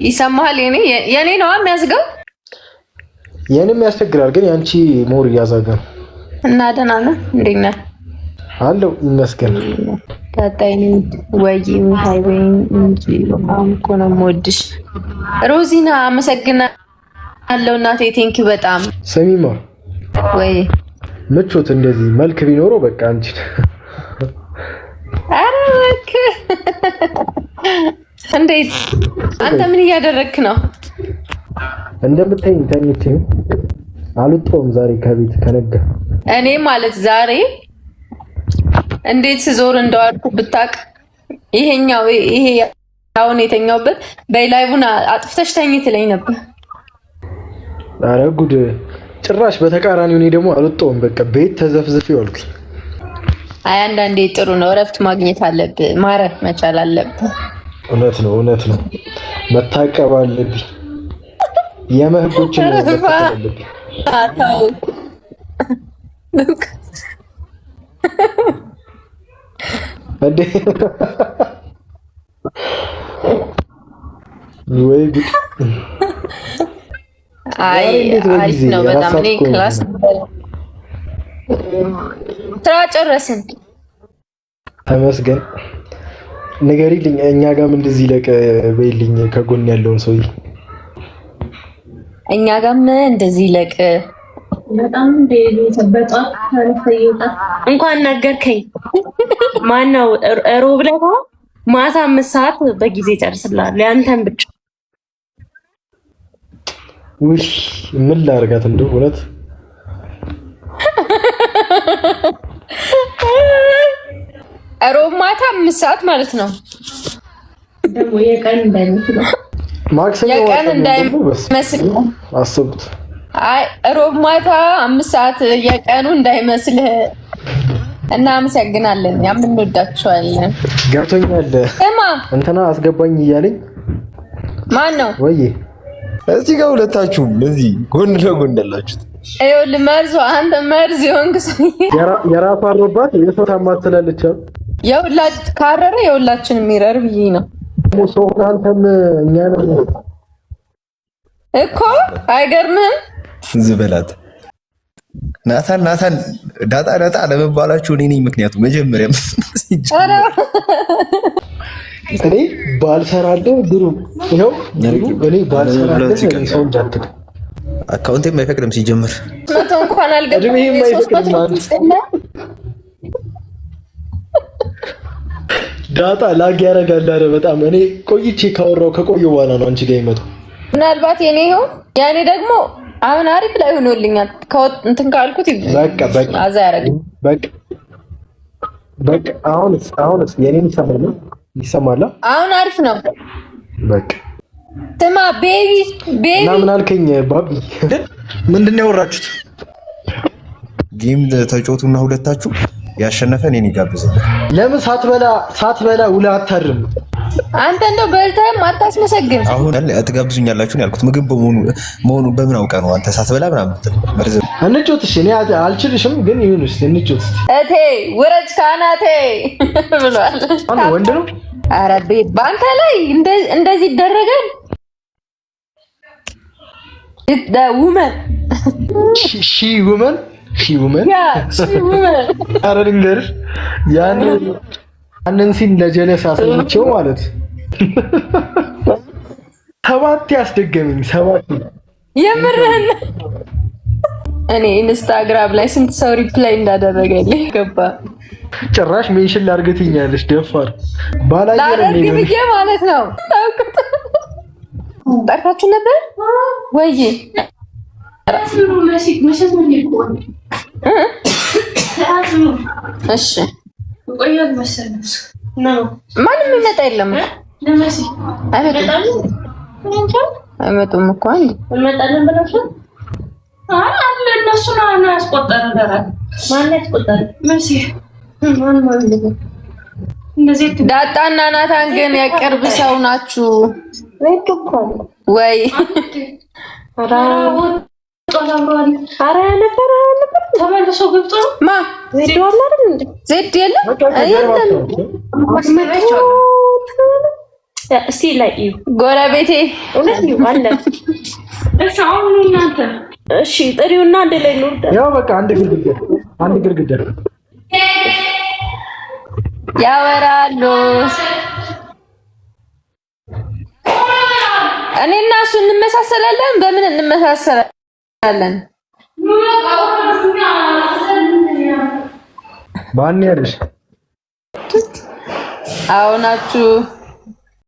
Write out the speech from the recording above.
ይሰማሃል? የኔ ነው የሚያዝገው። የኔም ያስቸግራል፣ ግን ያንቺ ሞር እያዛገ ነው። እና ደህና ነህ? እንዴት ነህ? አለው ይመስገን። ታጣይኝ ወይ ሃይዌን እንጂ በጣም እኮ ነው የምወድሽ ሮዚና። አመሰግናለሁ እናቴ። ቴንኪው በጣም ሰሚማ ወይ ምቾት እንደዚህ መልክ ቢኖረው በቃ አንቺ አረክ እንዴት አንተ ምን እያደረግክ ነው? እንደምታይኝ ተኝቼ አልወጣሁም ዛሬ ከቤት ከነጋ። እኔ ማለት ዛሬ እንዴት ስዞር እንደዋልኩ ብታቅ። ይሄ አሁን የተኛውበት በላይቡና አጥፍተሽ ተኝ ትለኝ ነበር። አረ ጉድ! ጭራሽ በተቃራኒው እኔ ደግሞ አልወጣሁም። በቃ ቤት ተዘፍዝፌ ዋልኩኝ። አይ አንዳንዴ ጥሩ ነው፣ እረፍት ማግኘት አለብህ፣ ማረፍ መቻል አለብህ። እውነት ነው። መታቀብ አለብኝ። የመህጎችን መታቀብ አለብኝ። ወይ ጉድ! አይ አሪፍ ነው በጣም። እኔ ክላስ ስራ ጨረስን። ተመስገን። ንገሪልኝ፣ እኛ ጋርም እንደዚህ ለቀ በይልኝ፣ ከጎን ያለውን ሰውዬ እኛ ጋርም እንደዚህ ለቀ። በጣም እንኳን ነገርከኝ። ማነው ሮብ ዕለት ማታ 5 ሰዓት በጊዜ ጨርስልሃል። ያንተን ብቻ ውይ ምን ላድርጋት እንደው እውነት ሮብ ማታ 5 ሰዓት ማለት ነው። ደግሞ የቀን እንዳይመስል ማክሰኞ የቀን እንዳይመስል አስቡት። አይ ሮብ ማታ 5 ሰዓት የቀኑ እንዳይመስልህ። እና አመሰግናለን። ያምንወዳችኋለን። ገብቶኛል። እንትና አስገባኝ እያለኝ ማን ነው? ወይ እዚህ ጋር ሁለታችሁም እዚህ ጎን ለጎን ያላችሁት ይኸውልህ፣ መርዞ አንተ መርዝ የሆንክ ሰውዬ የራሷ አሮባት የሰው ታማስላለች። ካረረ የሁላችንም ሚረር ብዬ ነው ሰው። አንተም እኛ ነው እኮ አይገርምህም? ዝበላት ናታን ዳጣ ለመባላችሁ እኔ ነኝ ምክንያቱ። መጀመሪያ እኔ ባልሰራለሁ ግሩም ይኸው እኔ ባልሰራለሁ ሰው እንዳትል አካውንቴም አይፈቅድም ሲጀምር መቶ እንኳን አልገድም። እድሜም አይፈቅድም። ዳጣ ላግ ያደርጋል። ኧረ በጣም እኔ ቆይቼ ካወራው ከቆየሁ በኋላ ነው አንቺ ጋር ይመጣው። ምናልባት የኔ ይሁን ያኔ ደግሞ አሁን አሪፍ ላይ ሆኖልኛል። እንትን ካልኩት በቃ አዛ ያደርግ በቃ አሁንስ የኔን ይሰማል። አሁን አሪፍ ነው። በቃ ስማ ቤቢ እና ምን አልከኝ ባቢ? ምንድን ነው ያወራችሁት? ጌም ተጫወቱና ሁለታችሁ ያሸነፈ እኔን ይጋብዘኛል። ለምን ሳትበላ ውለህ አታድርም? አንተ እንደው በልተህም አታስመሰግን። አሁን አትጋብዙኛላችሁ ነው ያልኩት። ምግብ መሆኑ በምን አውቀ ነው አንተ ሳትበላ ምናምን መርዝ? እንጮት። እሺ እኔ አልችልሽም፣ ግን ይሁን እስቲ እንጮት። እቴ ውረጅ ካናቴ ብሏል። ወንድ ነው። ኧረ ቤት በአንተ ላይ እንደዚህ ይደረጋል? ውመን ሺ ውመን ኧረ ልንገርሽ ያንን ሲል ለጀለስ አሰልቼው ማለት 7 ያስደገመኝ 7 የምርህን። እኔ ኢንስታግራም ላይ ስንት ሰው ሪፕላይ እንዳደረገልኝ ገባ። ጭራሽ ሜንሽን ላርገትኛለሽ ደፋር ባላየር ማለት ነው። ጠርታችሁ ነበር ወይ? እሺ ማንም የሚመጣ የለም። አይመጡም እኮ እንመጣለን ብላችሁ አለ። እነሱ ነው ያስቆጠረ። ማን ያስቆጠረ? መሲ ዳጣና ናታን ግን የቅርብ ሰው ናችሁ ወይ? ኧረ ነበር ተመልሶ ገብቶ ማ ዜድ ዋላ አይደል እንዴ? ዜድ የለም እስቲ ላይ ጎረቤቴ እውነት ነው አለ። እሺ አሁን እናንተ እሺ ጥሪውና አንድ ላይ ነው። ያው በቃ አንድ ግርግዳ ያወራሉ። እኔና እሱ እንመሳሰላለን። በምን እንመሳሰላለን? ማን ያለሽ? አዎ ናችሁ